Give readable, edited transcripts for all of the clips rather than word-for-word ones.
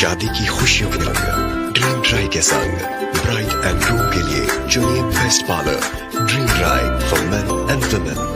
शादी की खुशियों के रंग ड्रीम ड्राई के संग ब्राइड एंड ग्रूम के लिए junior best parlour dream dry for main and women.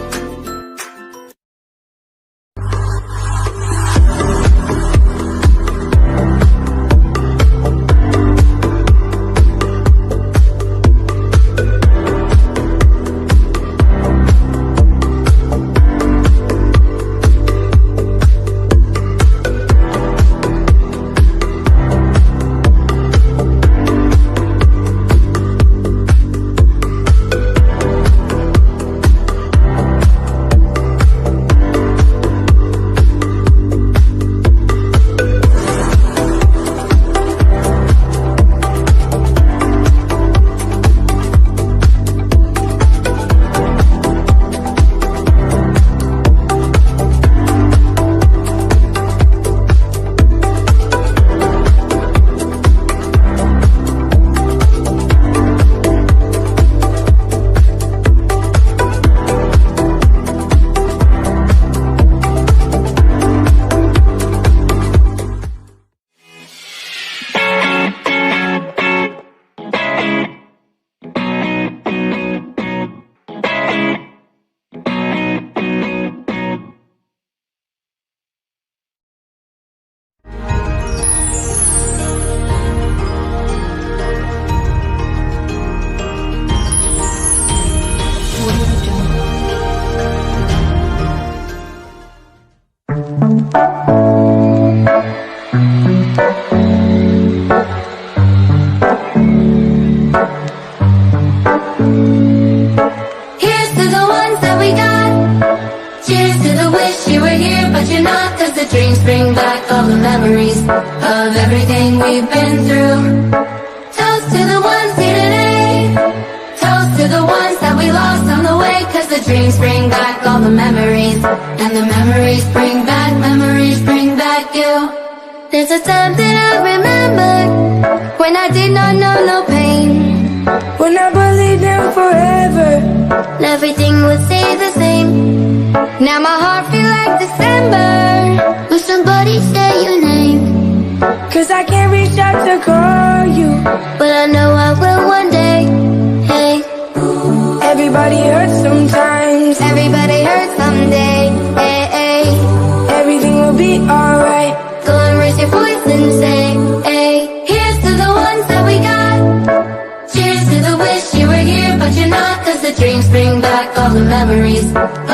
Dreams bring back all the memories of everything we've been through. Toast to the ones here today. Toast to the ones that we lost on the way. Cause the dreams bring back all the memories. And the memories bring back you. There's a time that I remember when I did not know no pain. When I believed in forever, and everything would stay the same. Now my heart feels like December. Will somebody say your name? Cause I can't reach out to call you, but I know I will one day. Hey, everybody hurts sometimes. Everybody hurts someday. Hey, hey. Everything will be alright. Go and raise your voice and say, hey. Here's to the ones that we got. Cheers to the wish you were here, but you're not. Cause the dreams bring back all the memories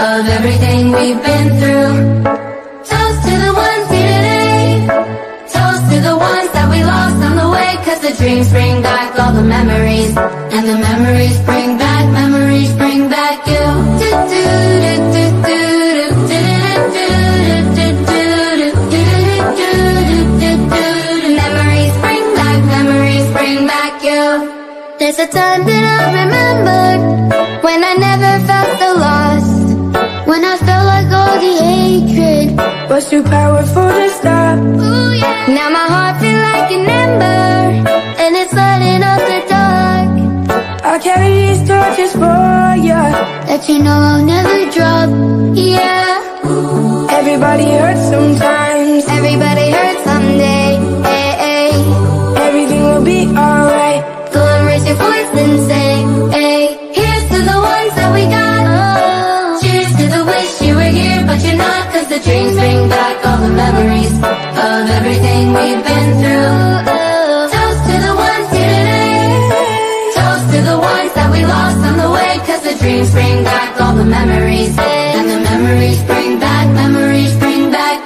of everything we've been through. Toast to the ones here today. Toast to the ones that we lost on the way. Cause the dreams bring back all the memories. And the memories bring back you. Memories bring back you. There's a time that I remembered when I never felt so lost. When I felt like all the hatred was too powerful to stop. Ooh, yeah. Now my heart feels like an ember, and it's lighting up the dark. I'll carry these torches for ya, that you know I'll never drop. Yeah. Everybody hurts sometimes. Everybody hurts someday. Hey, hey. Everything will be alright. Go and raise your voice and say, hey. Here's to the ones that we got. Oh. Cheers to the wish you were here, but you're not. Cause the dreams bring back all the memories of everything we've been through. Toast to the ones here today. Toast to the ones that we lost on the way. Cause the dreams bring back all the memories. And the memories bring back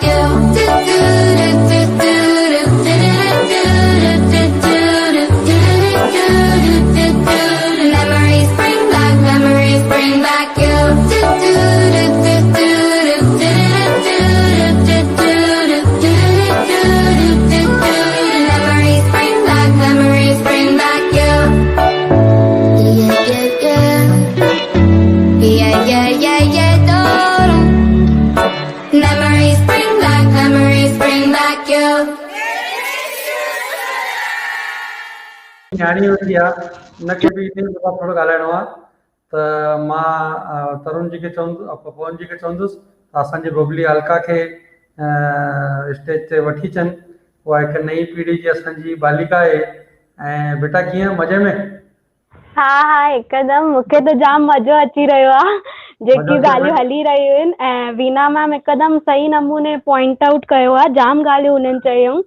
you. Do, do, do, do, do, do. न्याणी वेंदी आहे उनखे बि इन दफ़ा थोरो ॻाल्हाइणो आहे त मां तरुण जी खे पवन जी खे चवंदुसि त असांजी बबली अलका खे स्टेज ते वठी अचनि। उहा हिकु नई पीढ़ी जी असांजी बालिका आहे। ऐं बेटा कीअं मज़े में? हा हा हिकदमि मूंखे त जाम मज़ो अची रहियो आहे जेकी ॻाल्हियूं हली रहियूं आहिनि ऐं वीना मैम हिकदमि सही नमूने पॉइंट आउट कयो आहे। जाम ॻाल्हियूं हुननि चयूं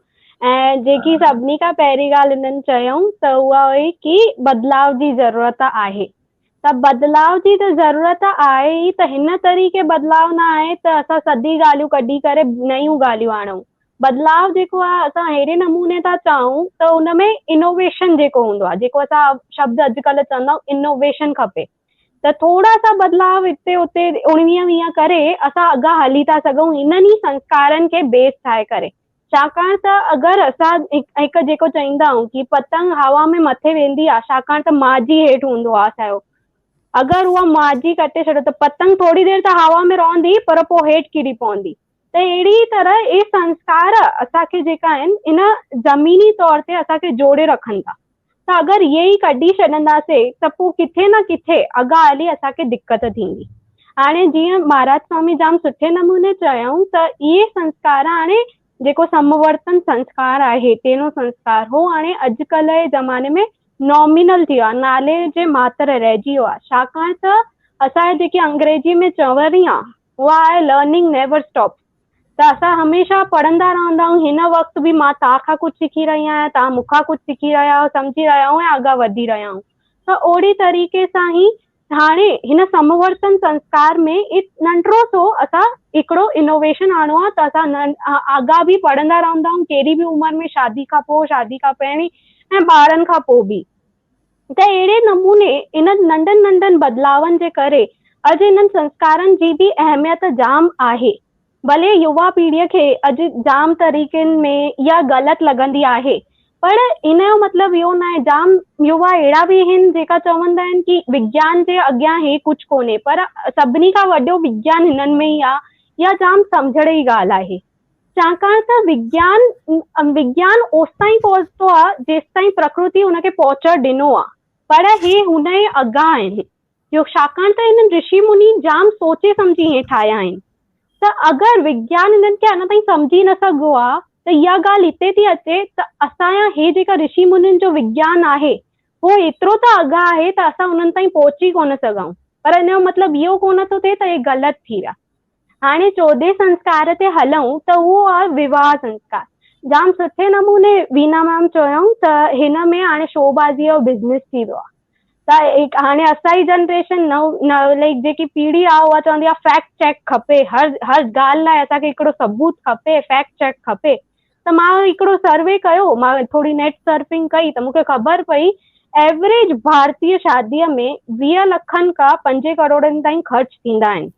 ऐं जेकी सभिनी खां पहिरीं ॻाल्हि हुननि चयूं त उहा हुई की बदिलाव जी ज़रूरत आहे। त बदिलाव जी त ज़रूरत आहे ई, त हिन तरीक़े बदिलाव न आहे त असां सॼी ॻाल्हियूं कढी करे नयूं ॻाल्हियूं आणूं। बदिलाव जेको आहे असां अहिड़े नमूने था चाहियूं त उन में इनोवेशन जेको हूंदो आहे, जेको असां शब्द अॼुकल्ह चवंदा आहियूं इनोवेशन खपे। त थोरा सा बदिलाव हिते उते 19-20 करे असां अॻियां हली था सघूं इन्हनि ई संस्कारनि खे बेस ठाहे करे। छाकाणि त अगरि असां हिकु जेको चईंदा आहियूं की पतंग हवा में मथे वेंदी आहे छाकाणि त माजी हेठि हूंदो आहे असांजो। अगरि उहा माजी कटे छॾो त पतंग थोरी देरि त हवा में रहंदी पर पोइ हेठि किरी पवंदी। त अहिड़ी तरह इहे संस्कार असांखे जेका आहिनि इन ज़मीनी तौर ते असांखे जोड़े रखनि था। त अगरि इहे ई कढी छॾंदासीं त पोइ किथे न किथे अॻियां हली असांखे दिक़त थींदी। हाणे जीअं महाराज स्वामी जाम सुठे नमूने चयऊं त इहे संस्कार हाणे जेको समवर्तन संस्कार आहे तेनो संस्कार हो हाणे अॼुकल्ह जे ज़माने में नॉमिनल थी वियो आहे, नाले जे मात्र रहिजी वियो आहे। छाकाणि त असांजे जेकी अंग्रेजी में चवणी आहे उहा आहे लर्निंग नेवर स्टॉप। त असां हमेशह पढ़ंदा रहंदा आहियूं। हिन वक़्तु बि मां तव्हां खां कुझु सिखी रही आहियां, तव्हां मूंखां कुझु सिखी रहिया आहियो, सम्झी रहिया आहियो ऐं अॻियां वधी रहिया आहियूं। त ओड़ी तरीक़े सां ई हाणे हिन समवर्तन संस्कार में नंढड़ो सो असां हिकिड़ो इनोवेशन आणो आहे त असां अॻियां बि पढ़ंदा रहंदा आहियूं कहिड़ी बि उमिरि में, शादी खां पोइ, शादी खां पहिरीं ऐं ॿारनि खां पोइ बि। त अहिड़े नमूने इन नंढनि नंढनि बदिलावनि जे करे अॼु इन्हनि संस्कारनि जी बि अहमियत जाम आहे। भले युवा पीढ़ीअ खे अॼु जाम तरीक़नि में इहा ग़लति लॻंदी आहे पर इन जो मतिलबु इहो न आहे। जाम युवा अहिड़ा बि आहिनि जेका चवंदा आहिनि की विज्ञान जे अॻियां हे कुझु कोन्हे, पर सभिनी खां वॾो विज्ञान हिननि में ई आहे। इहा जाम सम्झण जी ॻाल्हि आहे। छाकाणि त विज्ञान ओसिताईं पहुतो आहे जेसिताईं प्रकृति हुनखे पहुचण ॾिनो आहे, पर हे हुन जे अॻियां आहिनि। छाकाणि त हिननि ऋषि मुनि जाम सोचे सम्झी हे ठाहिया आहिनि। त अगरि विज्ञान हिननि खे अञा ताईं सम्झी न सघो आहे त इहा ॻाल्हि हिते थी अचे त असांजा हे जेका ऋषि मुनिनि जो विज्ञान आहे उहो एतिरो त अॻियां आहे त असां उन्हनि ताईं पहुची कोन सघूं। पर हिन जो मतिलबु इहो कोन थो थिए त हे ग़लति थी विया। हाणे 14 संस्कार ते हलूं त उहो आहे विवाह संस्कार। जाम सुठे नमूने वीना मैम चयऊं त हिन में हाणे शोबाज़ीअ जो बिज़नेस थी वियो आहे। त हाणे असांजी जनरेशन लाइक जेकी पीढ़ी आहे उहा चवंदी आहे फैक्ट चेक खपे, हर ॻाल्हि लाइ असांखे हिकिड़ो सबूत खपे, फैक्ट चेक खपे। त मां हिकिड़ो सर्वे कयो, मां थोरी नेट सर्फिंग कई त मूंखे ख़बर पई एवरेज भारतीय शादीअ में 20 लखनि खां 5 करोड़नि ताईं ख़र्च थींदा आहिनि।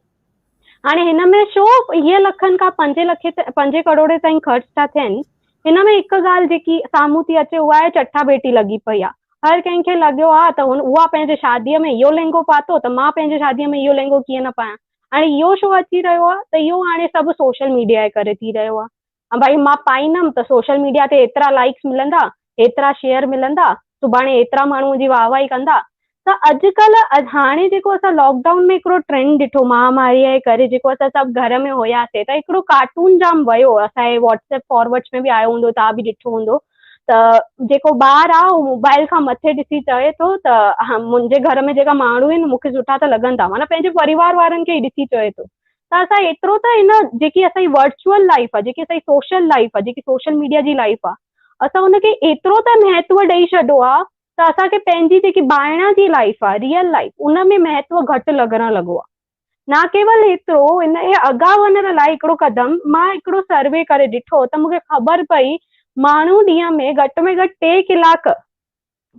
हाणे हिन में छो 20 लखनि खां 5 करोड़ ताईं ख़र्च था थियनि, हिन में हिकु ॻाल्हि जेकी साम्हूं थी अचे उहा आहे चटा भेटी लॻी पई आहे। हर कंहिंखे लॻियो आहे त उहा पंहिंजे शादीअ में इहो लहंगो पातो त मां पंहिंजे शादीअ में इहो लहंगो कीअं न पायां। हाणे इहो छो अची रहियो आहे त इहो हाणे सभु सोशल मीडिया जे करे थी रहियो आहे। भई मां पाईंदमि त सोशल मीडिया ते एतिरा लाइक्स मिलंदा, एतिरा शेयर मिलंदा, सुभाणे एतिरा माण्हू मुंहिंजी वाहवाही कंदा। त अॼुकल्ह हाणे जेको असां लॉकडाउन में हिकिड़ो ट्रेंड ॾिठो महामारीअ जे करे, जेको असां सभु घर में हुयासीं त हिकिड़ो कार्टून जाम वियो असांजे व्हाट्सएप फॉरवर्ड्स में बि आयो हूंदो, तव्हां बि ॾिठो हूंदो। त जेको ॿारु आहे उहो मोबाइल खां मथे ॾिसी चए थो त मुंहिंजे घर में जेका माण्हू आहिनि मूंखे सुठा त लॻंदा, माना पंहिंजे परिवार वारनि खे ई ॾिसी चए थो। त असां एतिरो त हिन जेकी असांजी वर्चुअल लाइफ आहे, जेकी असांजी सोशल लाइफ आहे, जेकी सोशल मीडिया जी लाइफ आहे, असां हुनखे एतिरो त महत्व ॾेई छॾियो आहे त असांखे पंहिंजी जेकी ॿाहिरां जी लाइफ आहे, रियल लाइफ, उन में महत्व घटि लॻणु लॻो आहे। न केवल एतिरो, हिन जे अॻियां वञण लाइ हिकिड़ो क़दम मां हिकिड़ो सर्वे करे ॾिठो त मूंखे ख़बर पई माण्हू ॾींहं में घटि 3 कलाक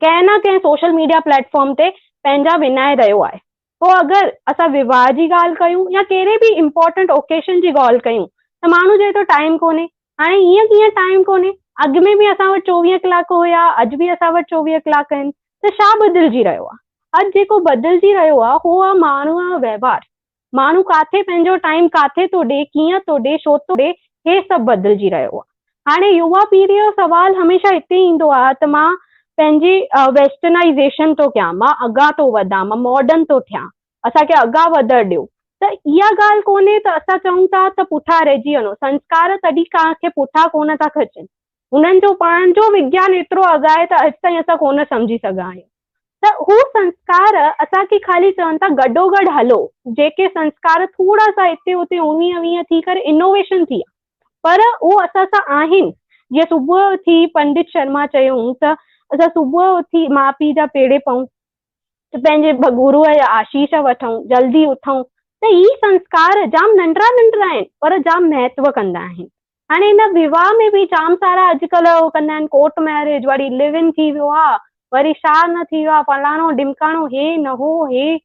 कंहिं न कंहिं सोशल मीडिया प्लेटफॉर्म ते पंहिंजा विञाए रहियो आहे। पोइ अगरि असां विवाह जी ॻाल्हि कयूं या कहिड़े बि इम्पोर्टेंट ओकेशन जी ॻाल्हि कयूं त माण्हू चए थो टाइम कोन्हे। हाणे ईअं कीअं टाइम कोन्हे? अॻु में बि असां वटि 24 कलाक हुया, अॼु बि असां वटि 24 कलाक आहिनि। त छा बदिलजी रहियो आहे? अॼु जेको बदिलजी रहियो आहे उहो आहे माण्हूअ जो व्यवहार। माण्हू काथे पंहिंजो टाइम काथे थो ॾे, कीअं थो ॾे, छो थो ॾे, हे सभु बदिलजी रहियो आहे। हाणे युवा पीढ़ीअ जो सवाल हमेशह हिते ईंदो आहे त मां पंहिंजी वेस्टर्नाइज़ेशन थो कयां, मां अॻां थो वधां, मां मॉडर्न थो थियां, असांखे अॻां वधण ॾियो। त इहा ॻाल्हि कोन्हे त असां चऊं था त पुठियां रहिजी वञो। संस्कार तॾहिं तव्हांखे पुठियां कोन था खचनि, हुननि जो पंहिंजो विज्ञान एतिरो अॻु आहे त अॼु ताईं असां कोन सम्झी सघा आहियूं। त हू संस्कार असांखे ख़ाली चवनि था गॾो गॾु हलो, जेके संस्कार थोरा सा हिते हुते 19-20 थी करे इनोवेशन थी, पर उहो असां सां आहिनि। जीअं सुबुह उथी पंडित शर्मा चयूं त असां सुबुह उथी माउ पीउ जा पेरे पऊं, त पंहिंजे गुरूअ जा आशीष वठूं, जल्दी उथूं। त ई संस्कार जाम नंढड़ा नंढड़ा आहिनि पर जाम महत्व कंदा आहिनि। हाणे हिन विवाह में बि जाम सारा अॼुकल्ह उहो कंदा आहिनि, कोर्ट मैरिज, वरी लिव इन थी वियो आहे, वरी छा न थी वियो आहे, फलाणो ढिमकाणो, हे न हो हे।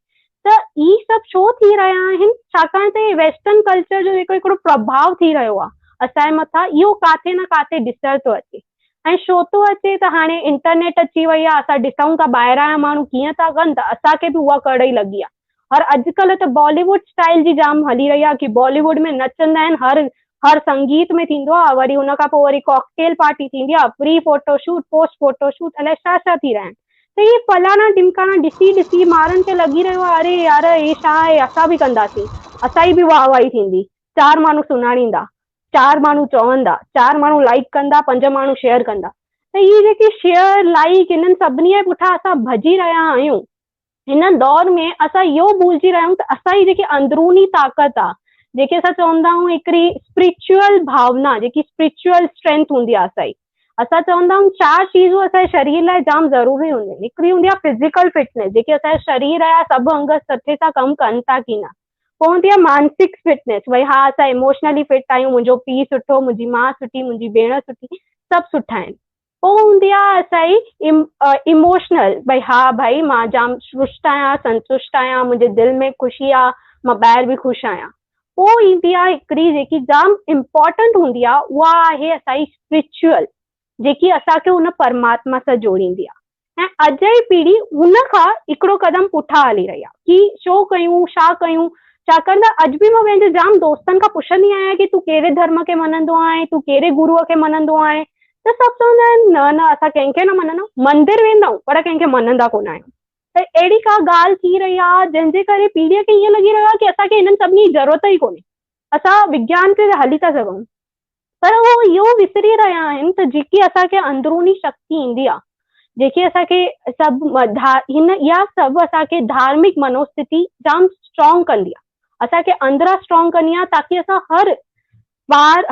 त ई सभु छो थी रहिया आहिनि? छाकाणि त वेस्टर्न कल्चर जो जेको हिकिड़ो प्रभाव थी रहियो आहे असांजे मथां, इहो काथे न काथे ॾिसण थो अचे। ऐं छो थो अचे त हाणे इंटरनेट अची वई आहे, असां ॾिसूं था ॿाहिरां जा माण्हू कीअं था कनि, त असांखे बि उहा कड़ई लॻी आहे। और अॼुकल्ह त बॉलीवुड स्टाइल जी जाम हली रही आहे कि बॉलीवुड में नचंदा आहिनि, हर संगीत में थींदो आहे, वरी हुन खां पोइ वरी कॉकटेल पार्टी थींदी आहे, प्री फोटोशूट, पोस्ट फोटोशूट, अलाए छा छा थी रहिया आहिनि। त इहे फलाना ढिमकाना ॾिसी ॾिसी माण्हुनि खे लॻी रहियो आहे, अरे यार हे छा आहे, असां बि कंदासीं, असांजी बि वाह वाही थींदी, 4 माण्हू सुञाणींदा, 4 माण्हू चवंदा, 4 माण्हू लाइक कंदा, 5 माण्हू शेयर कंदा। त इहे जेकी शेयर लाइक हिननि सभिनी जे पुठियां असां भॼी रहिया आहियूं। हिन दौर में असां इहो भुलिजी रहिया आहियूं त असांजी जेकी अंदरूनी ताक़त आहे, जेके असां चवंदा आहियूं हिकिड़ी स्पिरिचुअल भावना, जेकी स्पिरिचुअल स्ट्रेंथ हूंदी आहे असांजी, असां चवंदा आहियूं 4 चीज़ूं असांजे शरीर लाइ जाम ज़रूरी हूंदियूं आहिनि। हिकिड़ी हूंदी आहे फिज़िकल फिटनेस, जेके असांजे शरीर जा सभु अंग सुठे सां कमु कनि था की न। पोइ हूंदी आहे मानसिक फिटनेस, भई हा असां इमोशनली फिट आहियूं, मुंहिंजो पीउ सुठो, मुंहिंजी माउ सुठी, मुंहिंजी भेण सुठी, सभु सुठा आहिनि। पोइ हूंदी आहे असांजी इमोशनल, भई हा भाई मां जाम रुष्ट आहियां, संतुष्ट आहियां, मुंहिंजे दिलि में ख़ुशी आहे, मां ॿाहिरि बि ख़ुशि आहियां। पोइ ईंदी आहे हिकिड़ी जेकी जाम इम्पॉर्टेंट हूंदी आहे, उहा आहे असांजी स्पिरिचुअल, जेकी असांखे हुन परमात्मा सां जोड़ींदी आहे। ऐं अॼु जी पीढ़ी हुन खां हिकिड़ो क़दम पुठियां हली रही आहे कि छो कयूं, छा कयूं। छाकाणि त अॼु बि मां पंहिंजे जाम दोस्तनि खां पुछंदी आहियां कि तूं कहिड़े धर्म खे मञंदो आहे, तूं कहिड़े गुरूअ खे मञंदो आहे, त सभु चवंदा आहिनि न न असां कंहिंखे न मञंदा आहियूं, मंदिर वेंदा आहियूं पर कंहिंखे मञंदा कोन आहियूं। त अहिड़ी का ॻाल्हि थी रही आहे जंहिंजे करे पीढ़ीअ खे ईअं लॻी रहियो आहे कि असांखे हिननि सभिनी जी ज़रूरत ई कोन्हे, असां विज्ञान ते हली था सघूं। पर उहो इहो विसरी रहिया आहिनि त जेकी असांखे अंदरूनी शक्ति ईंदी आहे, जेकी असांखे सभु इहा सभु असांखे धार्मिक मनोस्थिति जाम स्ट्रॉन्ग कंदी आहे, असांखे अंदरां स्ट्रॉन्ग कंदी आहे ताकी असां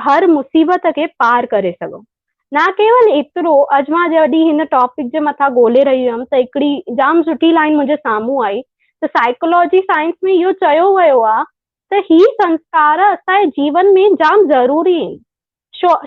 हर मुसीबत खे पार करे सघूं। न केवल एतिरो, अॼु मां जॾहिं हिन टॉपिक जे मथां ॻोल्हे रही हुयमि त हिकिड़ी जाम सुठी लाइन मुंहिंजे साम्हूं आई त साइकोलॉजी साइंस में इहो चयो वियो आहे त ही संस्कार असांजे जीवन में जाम ज़रूरी आहिनि।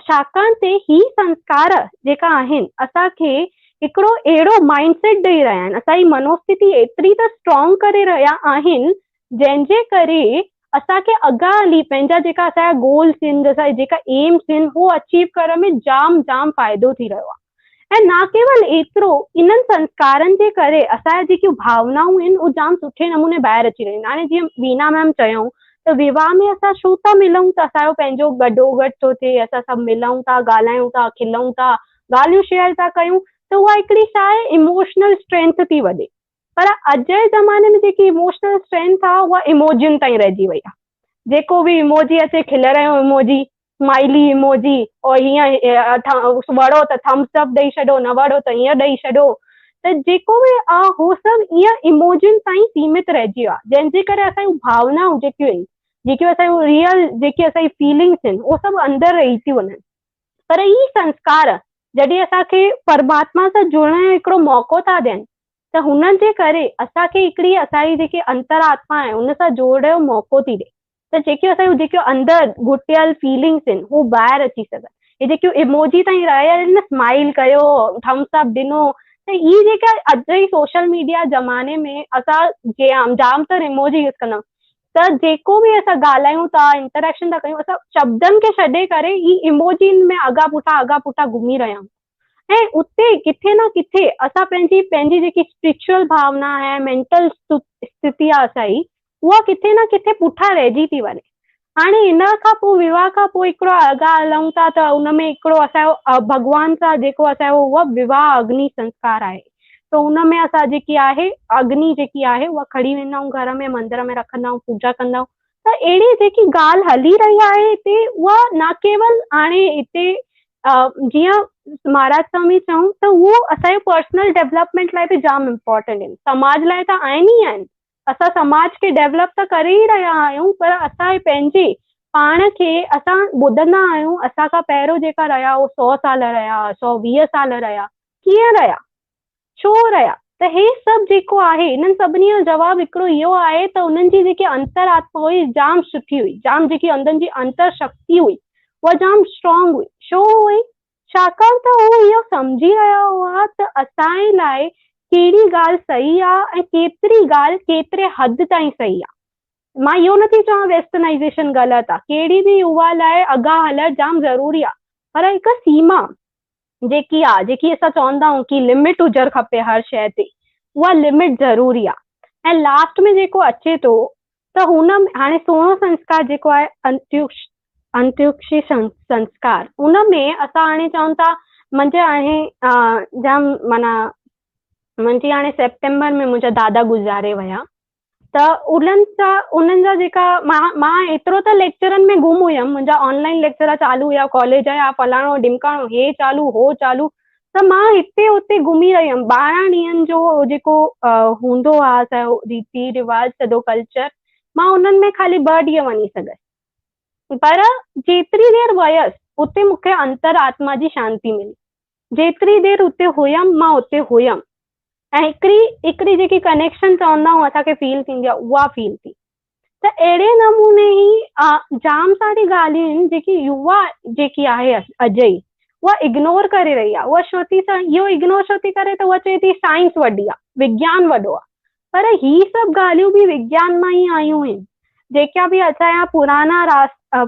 छाकाणि त ही संस्कार जेका आहिनि असांखे हिकिड़ो अहिड़ो माइंडसेट ॾेई रहिया आहिनि, असांजी मनोस्थिति एतिरी त स्ट्रॉन्ग करे रहिया आहिनि जंहिंजे करे असांखे अॻियां हली पंहिंजा जेका असांजा गोल्स आहिनि, असांजा जेका एम्स आहिनि, उहो अचीव करण में जाम जाम फ़ाइदो थी रहियो आहे। ऐं न केवल एतिरो, इन्हनि संस्कारनि जे करे असांजा जेकियूं भावनाऊं आहिनि उहे जाम सुठे नमूने ॿाहिरि अची रहियूं आहिनि। हाणे जीअं वीना मैम चयूं त विवाह में असां छो था मिलूं, त असांजो पंहिंजो गॾोगॾु थो थिए, असां सभु मिलूं था, ॻाल्हायूं था, खिलूं था, ॻाल्हियूं शेयर था कयूं, त उहा हिकिड़ी छा आहे इमोशनल स्ट्रेंथ थी वधे। पर अॼु जे ज़माने में जेकी इमोशनल स्ट्रेंथ आहे उहा इमोजिन ताईं रहिजी वई आहे। जेको बि इमोजी अचे, खिलण जो इमोजी, स्माइली इमोजी, और हीअं वणो त थम्स अप ॾेई छॾो, न वणो त हीअं ॾेई छॾो। त जेको बि आहे उहो सभु ईअं इमोजिन ताईं सीमित रहिजी वियो आहे, जंहिंजे करे असांजूं भावनाऊं जेकियूं आहिनि, जेकियूं असांजूं रियल जेकी असांजी फीलिंग्स आहिनि, उहे सभु अंदरि रही थियूं वञनि। पर ई संस्कार जॾहिं असांखे परमात्मा सां जुड़ण जो हिकिड़ो मौक़ो था ॾियनि त हुननि जे करे असांखे हिकिड़ी असांजी जेकी अंतरात्मा आहे उन सां जोड़ण जो मौक़ो थी ॾे, त जेकियूं असांजूं जेकियूं अंदरि घुटियल फीलिंग्स आहिनि उहे ॿाहिरि अची सघनि। हे जेकियूं इमोजी ताईं रहियल आहिनि न, स्माइल कयो, थम्स अप ॾिनो, त इहे जेका अॼु जी सोशल मीडिया ज़माने में असां जाम तर इमोजी यूज़ कंदा आहियूं, त जेको बि असां ॻाल्हायूं था, इंटरेक्शन था कयूं, असां शब्दनि खे छॾे करे ही इमोजिन में अॻा पुठा घुमी रहिया आहियूं। ऐं उते किथे न किथे असां पंहिंजी जेकी स्पिरिचुअल भावना आहे, मेंटल स्थिति आहे असांजी, उहा किथे न किथे पुठियां रहिजी थी वञे। हाणे इन खां पोइ विवाह खां पोइ हिकिड़ो अॻा हलूं था त उनमें हिकिड़ो असांजो भॻवान सां जेको असांजो उहो विवाह अग्नि संस्कार आहे। त उनमें असां जेकी आहे अग्नि जेकी आहे उहा खणी वेंदा आहियूं घर में, मंदर में रखंदा आहियूं, पूजा कंदा आहियूं। त अहिड़ी जेकी ॻाल्हि हली रही आहे हिते, उहा न केवल हाणे हिते जीअं महाराज स्वामी चऊं त उहो असांजे पर्सनल डेवलपमेंट लाइ बि जाम इम्पोर्टेंट आहिनि, समाज लाइ त आहिनि ई आहिनि। असां समाज खे डेवलप त करे ई रहिया आहियूं, पर असांजे पंहिंजे पाण खे असां ॿुधंदा आहियूं असांखां पहिरियों जेका रहिया उहो 100 साल रहिया, 120 साल रहिया, कीअं रहिया, छो रहिया? त हे सभु जेको आहे इन्हनि सभिनी जो जवाबु हिकिड़ो इहो आहे त उन्हनि जी जेकी अंतरात्मा हुई जाम सुठी हुई, जाम जेकी अंदरि जी अंतर शक्ति हुई उहा जाम स्ट्रॉन्ग हुई। छो हुई? छाकाणि त उहो इहो सम्झी रहिया हुआ त असांजे लाइ कहिड़ी ॻाल्हि सही आहे ऐं केतिरी ॻाल्हि केतिरे हद ताईं सही आहे। मां इहो नथी चवां वेस्टर्नाइज़ेशन ग़लति आहे, कहिड़ी बि युवा लाइ अॻां हलणु जाम ज़रूरी आहे, पर हिकु सीमा जेकी आहे, जेकी असां चवंदा आहियूं कि लिमिट हुजणु खपे हर शइ ते, उहा लिमिट ज़रूरी आहे। ऐं लास्ट में जेको अचे थो त हुन हाणे 16 संस्कार जेको आहे अंत्योक्षी संस्कार, उन में असां हाणे चवनि था मुंहिंजे हाणे जाम माना मुंहिंजी हाणे सेप्टेम्बर में मुंहिंजा दादा गुज़ारे विया। त उन्हनि जा जेका मां एतिरो त लेक्चरनि में गुम हुयमि, मुंहिंजा ऑनलाइन लेक्चर चालू हुया, कॉलेज जा फलाणो ढिमकाणो, हे चालू हो चालू, त मां हिते हुते घुमी रही हुयमि। 12 ॾींहंनि जो जेको हूंदो आहे असांजो रीति रिवाज सॼो कल्चर, मां उन्हनि में ख़ाली 2 ॾींहं वञी सघियसि। पर जेतिरी देरि वयसि उते मूंखे अंतर आत्मा जी शांती मिली, जेतिरी देरि उते हुयमि मां उते हुयमि, ऐं हिकिड़ी जेकी कनेक्शन चवंदा आहियूं असांखे फील थींदी आहे, उहा फील थी। त अहिड़े नमूने ई जाम सारी ॻाल्हियूं आहिनि जेकी युवा जेकी आहे अॼु उहा इग्नोर करे रही आहे। उहा छो थी इहो इग्नोर छो थी करे? त उहा चए थी साइंस वॾी आहे, विज्ञान वॾो आहे, पर ही सभु ॻाल्हियूं बि विज्ञान मां ई आयूं आहिनि। जेका बि असांजा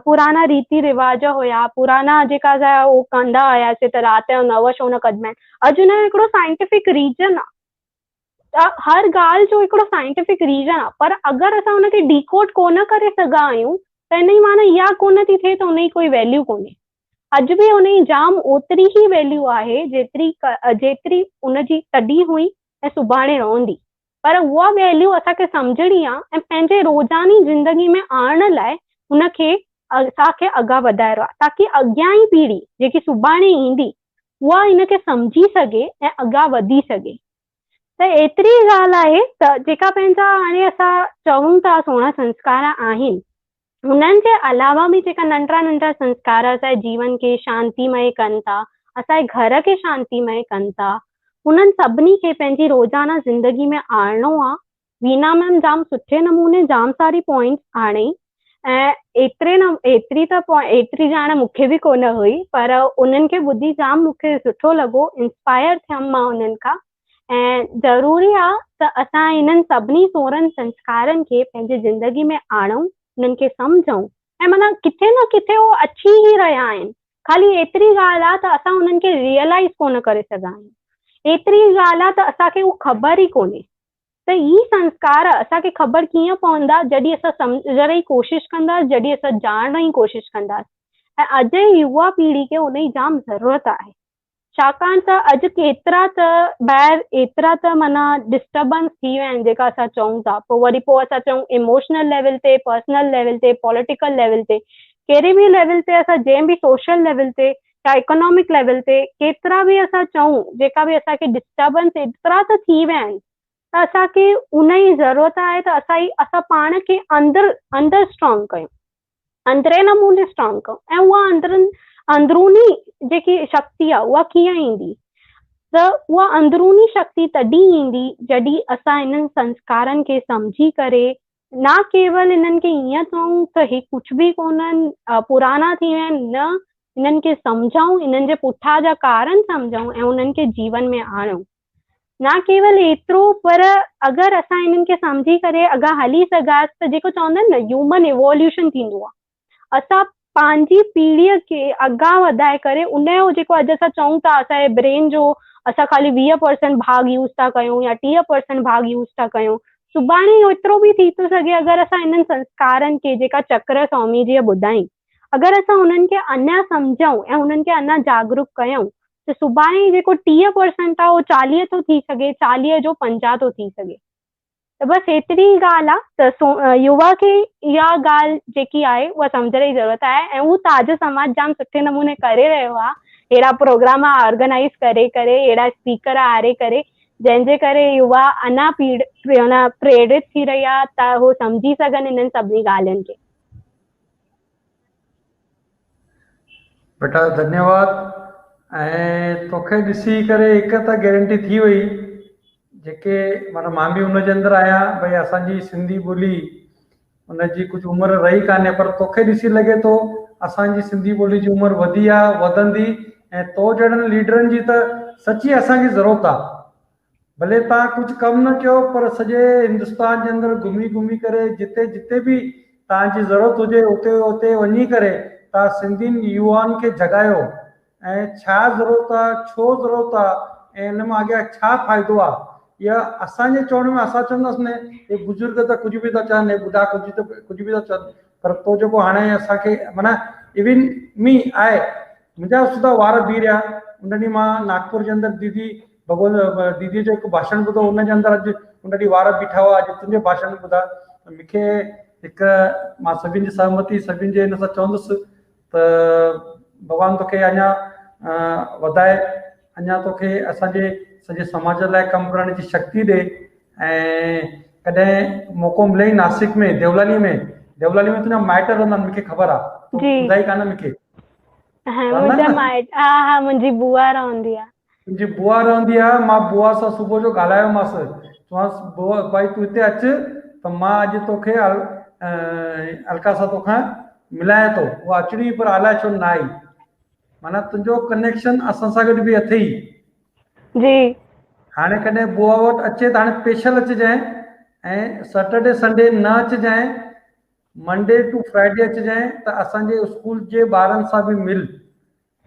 पुराना रीति रिवाज हुया, पुराना जेका असांजा उहो कंदा हुयासीं त राति जो 9 छो न कढंदा आहिनि, अॼु हुनजो हिकिड़ो साइंटिफिक रीजन आहे। त हर ॻाल्हि जो हिकिड़ो साइंटिफिक रीजन आहे, पर अगरि असां हुनखे डिकोड कोन करे सघां आहियूं त हिन जी माना इहा कोन थी थिए त हुनजी कोई वैल्यू कोन्हे। अॼु बि हुनजी जाम ओतिरी ई वैल्यू आहे जेतिरी उनजी तॾहिं हुई ऐं सुभाणे रहंदी। पर उहा वैल्यू असांखे सम्झणी आहे ऐं पंहिंजे रोज़ानी ज़िंदगी में आणण लाइ हुनखे असांखे अॻियां वधाइणो आहे, ताकी अॻियां जी पीढ़ी जेकी सुभाणे ईंदी उहा हिनखे सम्झी सघे ऐं अॻियां वधी सघे। त एतिरी ॻाल्हि आहे त जेका पंहिंजा हाणे असां चऊं था 16 संस्कार आहिनि, हुननि जे अलावा बि जेका नंढड़ा नंढड़ा संस्कार असांजे जीवन खे शांतिमय कनि था, असांजे घर खे शांतिमय कनि था, हुननि सभिनी खे पंहिंजी रोज़ाना ज़िंदगी में आणणो आहे। वीना मैम जाम सुठे नमूने जाम सारी पॉइंट्स आणे, ऐं एतिरी ॼाण मूंखे बि कोन हुई, पर उन्हनि खे ॿुधी जाम मूंखे सुठो लॻो, इंस्पायर थियमि मां उन्हनि खां। ऐं ज़रूरी आहे त असां इन्हनि सभिनी 16 संस्कारनि खे पंहिंजी ज़िंदगी में आणूं, उन्हनि खे सम्झूं, ऐं माना किथे न किथे उहो अची ई रहिया आहिनि। ख़ाली एतिरी ॻाल्हि आहे त असां उन्हनि खे रियलाइज़ कोन करे सघां आहियूं। एतिरी ॻाल्हि आहे त असांखे उहो ख़बर ई कोन्हे। त ई संस्कार असांखे ख़बर कीअं पवंदा? जॾहिं असां सम्झण जी कोशिशि कंदासीं, जॾहिं असां ॼाणण जी कोशिशि कंदासीं। ऐं अॼु जी युवा पीढ़ी खे उन जी जाम ज़रूरत आहे, छाकाणि त अॼु केतिरा त ॿाहिरि एतिरा त माना डिस्टर्बेंस थी विया आहिनि जेका असां चऊं था। पोइ असां चऊं इमोशनल लेवल ते, पर्सनल लेवल ते, पॉलिटिकल लेवल ते, कहिड़े बि लेवल ते असां जंहिं बि सोशल लेवल ते या इकोनॉमिक लेवल ते केतिरा बि असां चऊं, जेका बि असांखे डिस्टर्बेंस एतिरा त थी विया आहिनि त असांखे उन जी ज़रूरत आहे त असां पाण खे अंदरि स्ट्रॉन्ग कयूं, अंदरे नमूने स्ट्रॉन्ग कयूं। ऐं उहा अंदरूनी जेकी शक्ति आहे उहा कीअं ईंदी? त उहा अंदरूनी शक्ति तॾहिं ईंदी जॾहिं असां इन्हनि संस्कारनि खे सम्झी करे, न केवल इन्हनि खे ईअं चऊं त हे कुझु बि कोन्हनि, पुराना थी विया आहिनि, न, इन्हनि खे सम्झूं, इन्हनि जे पुठियां जा कारण सम्झूं ऐं उन्हनि खे जीवन में आणूं। न केवल एतिरो, पर अगरि असां इन्हनि खे सम्झी करे अॻियां हली सघासीं त जेको चवंदा आहिनि न ह्यूमन इवोल्यूशन थींदो आहे। असां पंहिंजी पीढ़ीअ खे अॻियां वधाए करे उनजो जेको अॼु असां चऊं था असांजे ब्रेन जो असां ख़ाली 20% भाग यूज़ था कयूं या 30% भाग यूज़ था कयूं, सुभाणे एतिरो बि थी थो सघे अगरि असां इन्हनि संस्कारनि खे जेका चक्र स्वामी जीअ ॿुधाई अगरि असां उन्हनि खे अञा सम्झूं ऐं उन्हनि खे अञा जागरूक कयूं त सुभाणे जेको 30% आहे उहो 40 थो थी सघे, 40 जो 50 थो थी सघे। त बसि एतिरी ॻाल्हि आहे त युवा खे इहा ॻाल्हि जेकी आहे उहा सम्झण जी ज़रूरत आहे ऐं उहो ताज समाज जाम सुठे नमूने करे रहियो आहे। अहिड़ा प्रोग्राम ऑर्गेनाइज़ करे करे अहिड़ा स्पीकर आरे करे जंहिंजे करे युवा अञा प्रेरित थी रही आहे त उहो सम्झी सघनि इन्हनि सभिनी ॻाल्हियुनि खे। बेटा धन्यवाद। ऐं तोखे ॾिसी करे हिकु त गारंटी थी वई जेके माना मां बि हुनजे अंदरि आहियां भई असांजी सिंधी ॿोली उनजी कुझु उमिरि रही कान्हे पर तोखे ॾिसी लॻे थो असांजी सिंधी ॿोली जी उमिरि वधी आहे वधंदी ऐं तो जहिड़नि लीडरनि जी त सची असांखे ज़रूरत आहे। भले तव्हां कुझु कमु न कयो पर सॼे हिंदुस्तान जे अंदरि घुमी घुमी करे जिते जिते बि तव्हांजी ज़रूरत हुजे उते उते वञी करे तव्हां सिंधियुनि युवाउनि खे जगायो ऐं छा ज़रूरत आहे छो ज़रूरत आहे ऐं हिन मां अॻियां छा फ़ाइदो आहे या असांजे चवण में असां चवंदासीं न हे बुज़ुर्ग त कुझु बि था चवनि हे ॿुढा कुझु बि था चवनि पर तो जेको हाणे असांखे माना इवन मी आहे मुंहिंजा सुधा वार बीह रहिया उन ॾींहुं मां नागपुर जे अंदरि दीदी दीदी जो हिकु भाषण ॿुधो हुनजे अंदरि अॼु उन ॾींहुं वार बीठा हुआ अॼु तुंहिंजे भाषण ॿुधा त मूंखे हिकु मां सभिनि जी सहमति सभिनि जे हिन सां चवंदुसि त भॻवानु तोखे अञा वधाए अञा तोखे असांजे सॼे समाज लाइ कमु करण जी शक्ति ॾे ऐं कॾहिं मौक़ो मिले नासिक में देवलाली में तुंहिंजा माइट रहंदा मूंखे ख़बर आहे ॿुधाई कान मूंखे मुंहिंजी बुआ रहंदी आहे। तुंहिंजी बुआ रहंदी आहे मां बुआ सां सुबुह जो ॻाल्हायोमांसि चवांसि बुआ भाई तूं हिते अचु त मां अॼु तोखे अलका सां तोखां मिलाए थो उहा अचणी पर अलाए छो न आई माना तुंहिंजो कनेक्शन असां सां गॾु बि अथई जी। हाणे कॾहिं बुआ वटि अचे त हाणे स्पेशल अचिजांइ ऐं सैटरडे संडे न अचिजांइ मंडे टू फ्राइडे अचिजांइ त असांजे स्कूल जे ॿारनि सां बि मिल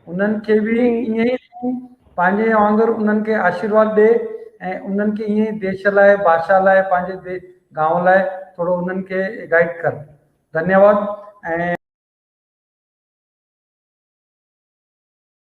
उन्हनि खे बि ईअं ई पंहिंजे वांगुरु उन्हनि खे आशीर्वाद ॾे ऐं उन्हनि खे ईअं ई देश लाइ भाषा लाइ पंहिंजे गांव लाइ थोरो उन्हनि खे गाइड कर। धन्यवाद। ऐं